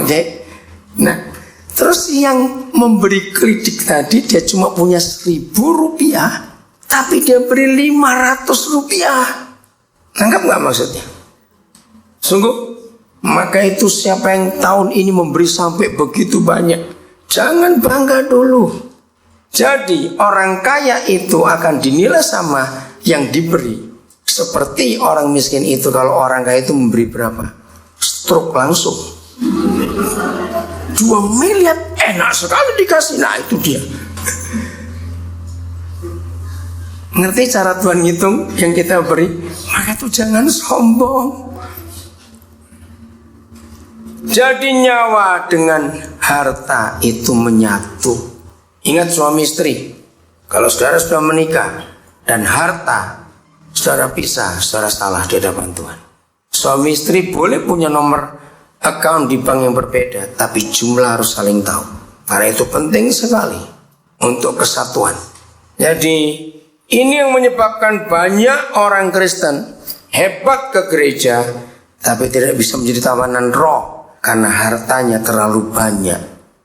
Oke. Nah, terus yang memberi klidik tadi dia cuma punya 1.000 rupiah, tapi dia beri 500 rupiah. Nangkap nggak maksudnya? Sungguh, maka itu siapa yang tahun ini memberi sampai begitu banyak, jangan bangga dulu. Jadi orang kaya itu akan dinilai sama yang diberi. Seperti orang miskin itu, kalau orang kaya itu memberi berapa? Stroke langsung. 2 miliar enak sekali dikasih. Nah itu dia. Ngerti cara Tuhan ngitung yang kita beri? Maka itu jangan sombong. Jadi nyawa dengan harta itu menyatu. Ingat suami istri. Kalau saudara sudah menikah dan harta saudara pisah, saudara salah di hadapan Tuhan. Suami istri boleh punya nomor account di bank yang berbeda, tapi jumlah harus saling tahu. Karena itu penting sekali untuk kesatuan. Jadi ini yang menyebabkan banyak orang Kristen hebat ke gereja, tapi tidak bisa menjadi tawanan roh karena hartanya terlalu banyak.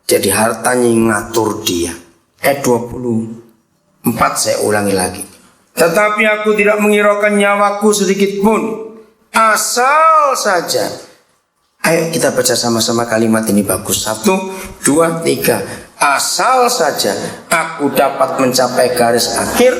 Jadi hartanya yang ngatur dia. Ayat 24 saya ulangi lagi. Tetapi aku tidak menghiraukan nyawaku sedikit pun, asal saja. Ayo kita baca sama-sama kalimat ini bagus. 1, 2, 3. Asal saja aku dapat mencapai garis akhir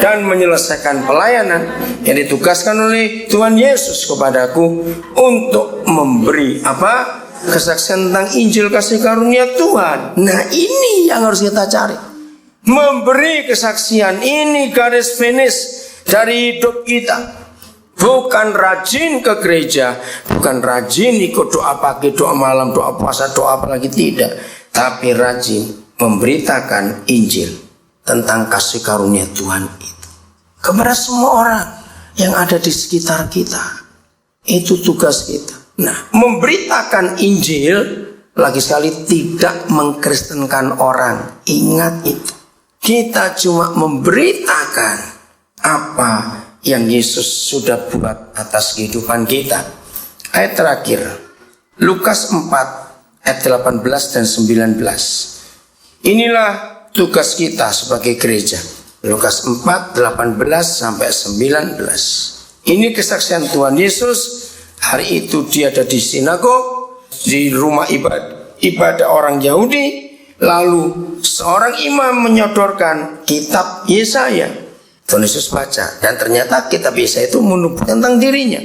dan menyelesaikan pelayanan yang ditugaskan oleh Tuhan Yesus kepadaku untuk memberi apa? Kesaksian tentang Injil kasih karunia Tuhan. Nah ini yang harus kita cari. Memberi kesaksian, ini garis finish dari hidup kita. Bukan rajin ke gereja, bukan rajin ikut doa pagi, doa malam, doa puasa, doa apa lagi, tidak. Tapi rajin memberitakan Injil tentang kasih karunia Tuhan itu kepada semua orang yang ada di sekitar kita. Itu tugas kita. Nah, memberitakan Injil lagi sekali tidak mengkristenkan orang. Ingat itu. Kita cuma memberitakan apa yang Yesus sudah buat atas kehidupan kita. Ayat terakhir, Lukas 4 ayat 18 dan 19. Inilah tugas kita sebagai gereja. Lukas 4 18 sampai 19. Ini kesaksian Tuhan Yesus. Hari itu dia ada di sinagog. di rumah ibadah orang Yahudi. Lalu seorang imam menyodorkan kitab Yesaya. Tuhan Yesus baca, dan ternyata kitab Yesaya itu menubuhkan tentang dirinya.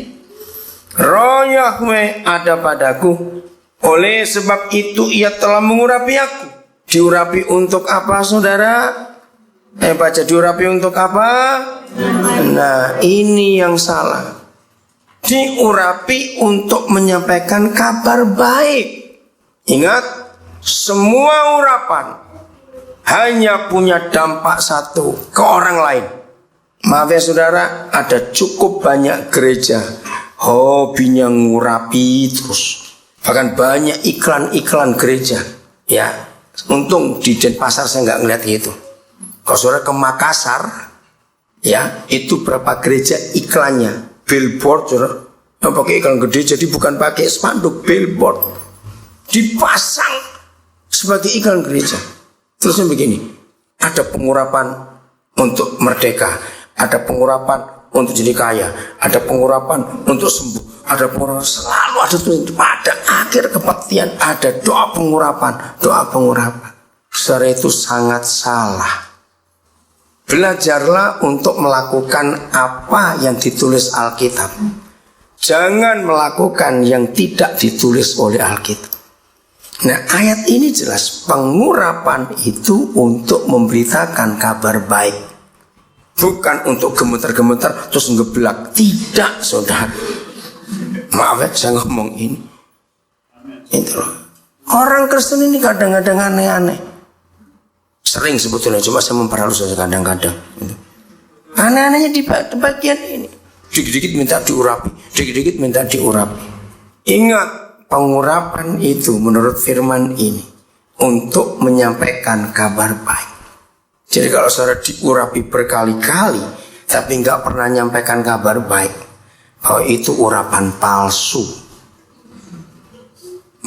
Roh Yahweh ada padaku, oleh sebab itu ia telah mengurapi aku. Diurapi untuk apa, saudara? Baca, diurapi untuk apa? Nah, ini yang salah. Diurapi untuk menyampaikan kabar baik. Ingat, semua urapan hanya punya dampak satu, ke orang lain. Maaf ya saudara, ada cukup banyak gereja hobinya ngurapi terus. Bahkan banyak iklan-iklan gereja. Ya, untung di Denpasar saya nggak ngeliat itu. Kalau saudara ke Makassar, ya itu berapa gereja iklannya, billboard, saudara, yang pakai iklan gede, jadi bukan pakai spanduk, billboard dipasang sebagai iklan gereja. Terusnya begini, ada pengurapan untuk merdeka, ada pengurapan untuk jadi kaya, ada pengurapan untuk sembuh, ada pengurapan, selalu ada tuh. Pada akhir kebaktian ada doa pengurapan. Saudara, itu sangat salah. Belajarlah untuk melakukan apa yang ditulis Alkitab. Jangan melakukan yang tidak ditulis oleh Alkitab. Nah, ayat ini jelas, pengurapan itu untuk memberitakan kabar baik, bukan untuk gemeter-gemeter terus ngeblak. Tidak, saudara. Maaf ya saya ngomong ini. Itu loh. Orang Kristen ini kadang-kadang aneh-aneh. Sering sebetulnya, cuma saya memperhalus saja kadang-kadang. Aneh-anehnya di bagian ini. Dikit-dikit minta diurapi, dikit-dikit minta diurapi. Ingat, pengurapan itu menurut firman ini untuk menyampaikan kabar baik. Jadi kalau saudara diurapi berkali-kali tapi nggak pernah menyampaikan kabar baik, bahwa itu urapan palsu.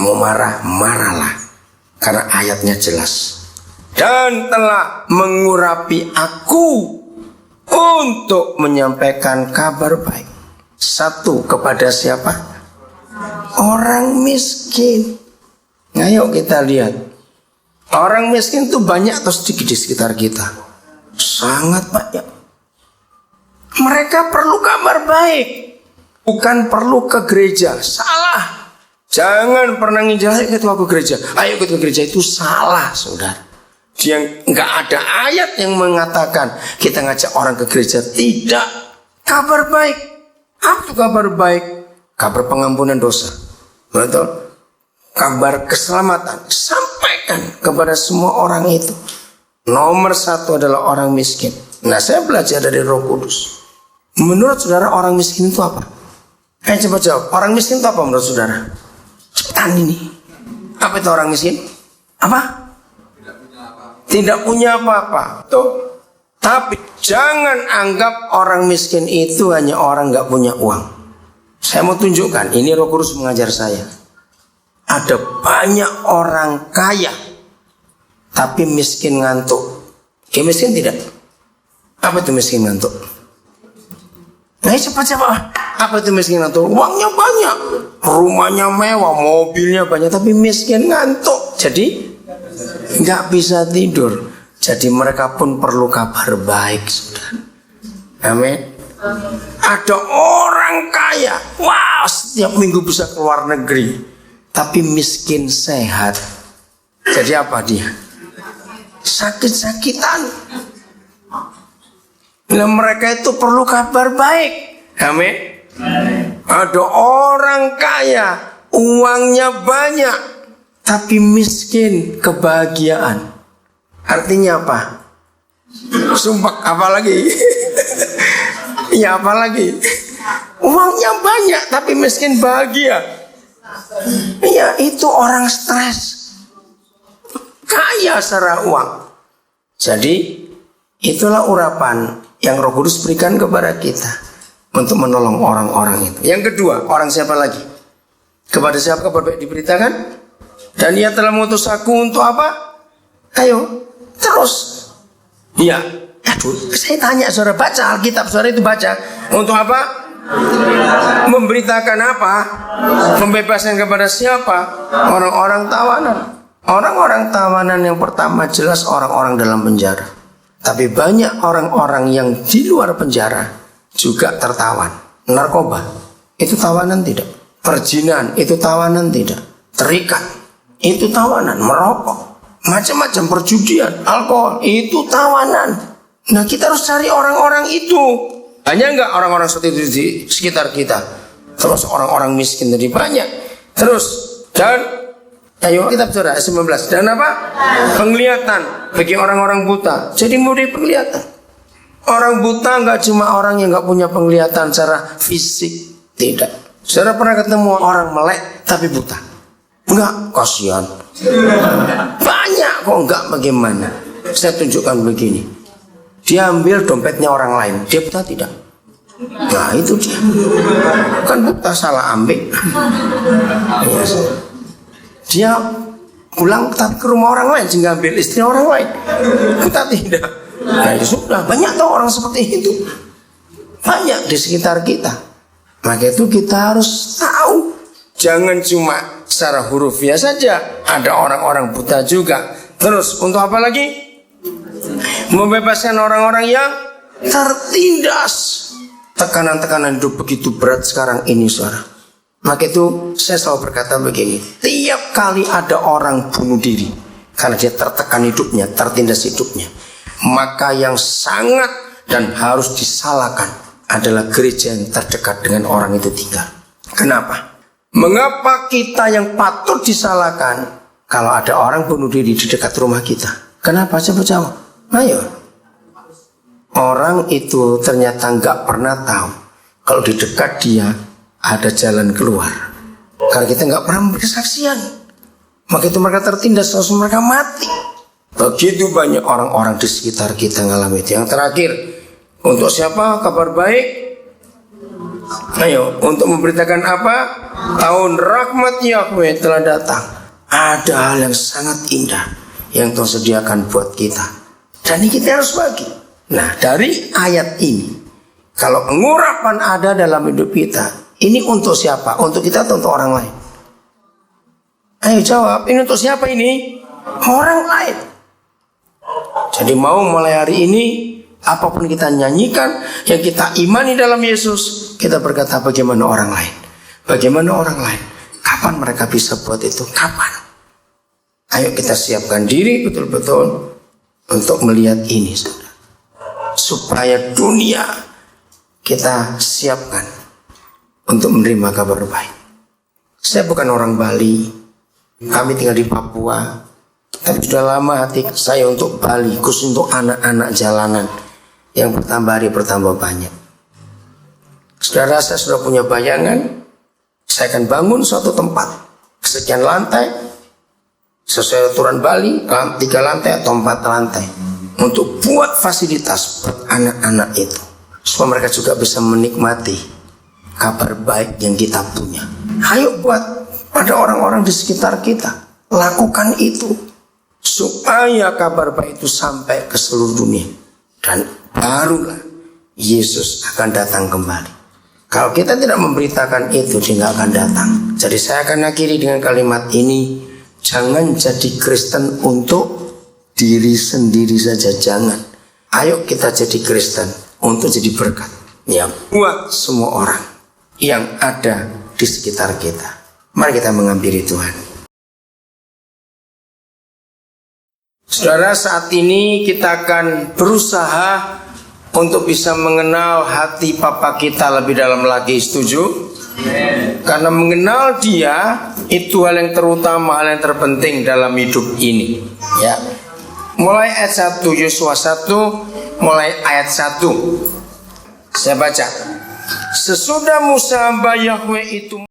Mau marah, marahlah, karena ayatnya jelas. Dan telah mengurapi aku untuk menyampaikan kabar baik. Satu, kepada siapa? Orang miskin. Nah, yuk kita lihat. Orang miskin itu banyak atau sedikit di sekitar kita? Sangat banyak. Mereka perlu kabar baik, bukan perlu ke gereja. Salah. Jangan pernah nginjil, ayo ke gereja. Ayo ke gereja, itu salah, saudara. Dia nggak ada ayat yang mengatakan kita ngajak orang ke gereja. Tidak. Kabar baik. Apa itu kabar baik? Kabar pengampunan dosa. Betul. Kabar keselamatan. Sampaikan kepada semua orang itu. Nomor satu adalah orang miskin. Nah, saya belajar dari Roh Kudus. Menurut saudara, orang miskin itu apa? Coba jawab. Orang miskin itu apa menurut saudara? Cepetan ini. Apa itu orang miskin? Apa? Tidak punya apa-apa. Tuh. Tapi jangan anggap orang miskin itu hanya orang nggak punya uang. Saya mau tunjukkan, ini Roh Kudus mengajar saya. Ada banyak orang kaya tapi miskin ngantuk. Kayak miskin tidak? Apa itu miskin ngantuk? Nah, cepat. Apa itu miskin ngantuk? Uangnya banyak, rumahnya mewah, mobilnya banyak, tapi miskin ngantuk. Jadi nggak bisa tidur. Jadi mereka pun perlu kabar baik, saudara. Amin. Ada orang kaya, wow, setiap minggu bisa keluar negeri, tapi miskin sehat. Jadi apa dia? Sakit-sakitan. Nah, mereka itu perlu kabar baik. Amin. Ada orang kaya, uangnya banyak, tapi miskin kebahagiaan. Artinya apa? Sumpah, apa lagi? Ya, apa lagi? Uangnya banyak tapi miskin bahagia. Ya, itu orang stres. Kaya secara uang. Jadi itulah urapan yang Roh Kudus berikan kepada kita untuk menolong orang-orang itu. Yang kedua, orang siapa lagi? Kepada siapa kabar baik diberitakan? Dan ia telah mengutus aku untuk apa? Ayo, terus. Ya, aduh, saya tanya saudara, baca Alkitab, saudara itu baca. Untuk apa? Memberitakan apa? Membebaskan kepada siapa? Orang-orang tawanan. Orang-orang tawanan yang pertama jelas orang-orang dalam penjara. Tapi banyak orang-orang yang di luar penjara juga tertawan. Narkoba, itu tawanan tidak? Perzinahan, itu tawanan tidak? Terikat, itu tawanan. Merokok, macam-macam, perjudian, alkohol, itu tawanan. Nah, kita harus cari orang-orang itu. Hanya enggak orang-orang seperti itu di sekitar kita. Terus orang-orang miskin tadi banyak. Terus, dan ayo kita bicara 19. Dan apa? Penglihatan bagi orang-orang buta. Jadi mulai penglihatan. Orang buta enggak cuma orang yang enggak punya penglihatan secara fisik. Tidak. Saudara pernah ketemu orang melek tapi buta? Enggak, kasihan. Banyak kok enggak, bagaimana? Saya tunjukkan begini. Dia ambil dompetnya orang lain, dia buta tidak? Nah itu dia. Kan buta salah ambil. Dia pulang tapi ke rumah orang lain sehingga ambil istri orang lain. Buta tidak. Nah ya sudah, banyak tahu orang seperti itu. Banyak di sekitar kita. Maka itu kita harus tahu. Jangan cuma secara hurufiah saja. Ada orang-orang buta juga. Terus untuk apa lagi? Membebaskan orang-orang yang tertindas. Tekanan-tekanan hidup begitu berat sekarang ini, saudara. Maka itu saya selalu berkata begini. Tiap kali ada orang bunuh diri karena dia tertekan hidupnya, tertindas hidupnya, maka yang sangat dan harus disalahkan adalah gereja yang terdekat dengan orang itu tinggal. Kenapa? Mengapa kita yang patut disalahkan kalau ada orang bunuh diri di dekat rumah kita? Kenapa? Coba jawab. Ayo. Orang itu ternyata nggak pernah tahu kalau di dekat dia ada jalan keluar. Karena kita nggak pernah memberi kesaksian, maka itu mereka tertindas, terus mereka mati. Begitu banyak orang-orang di sekitar kita ngalami itu. Yang terakhir, untuk siapa kabar baik? Ayo, untuk memberitakan apa? Tahun rahmat Yahweh telah datang. Ada hal yang sangat indah yang Tuhan sediakan buat kita. Dan ini kita harus bagi. Nah, dari ayat ini, kalau pengurapan ada dalam hidup kita, ini untuk siapa? Untuk kita atau untuk orang lain? Ayo jawab, ini untuk siapa ini? Orang lain. Jadi mau mulai hari ini, apapun kita nyanyikan, yang kita imani dalam Yesus, kita berkata bagaimana orang lain? Bagaimana orang lain? Kapan mereka bisa buat itu? Kapan? Ayo kita siapkan diri betul-betul untuk melihat ini, saudara. Supaya dunia kita siapkan untuk menerima kabar baik. Saya bukan orang Bali, kami tinggal di Papua, tapi sudah lama hati saya untuk Bali, khusus untuk anak-anak jalanan yang bertambah hari bertambah banyak. Saudara, saya sudah punya bayangan, saya akan bangun suatu tempat sekian lantai sesuai aturan Bali, 3 lantai atau 4 lantai, untuk buat fasilitas buat anak-anak itu, supaya mereka juga bisa menikmati kabar baik yang kita punya. Ayo buat pada orang-orang di sekitar kita, lakukan itu supaya kabar baik itu sampai ke seluruh dunia, dan barulah Yesus akan datang kembali. Kalau kita tidak memberitakan itu, dia tidak akan datang. Jadi saya akan akhiri dengan kalimat ini. Jangan jadi Kristen untuk diri sendiri saja, jangan. Ayo kita jadi Kristen untuk jadi berkat ya buat semua orang yang ada di sekitar kita. Mari kita menghampiri Tuhan. Saudara, saat ini kita akan berusaha untuk bisa mengenal hati Papa kita lebih dalam lagi, setuju? Karena mengenal dia itu hal yang terutama, hal yang terpenting dalam hidup ini ya. Mulai ayat 1, Yosua 1, mulai ayat 1. Saya baca. Sesudah Musa hamba Yahweh itu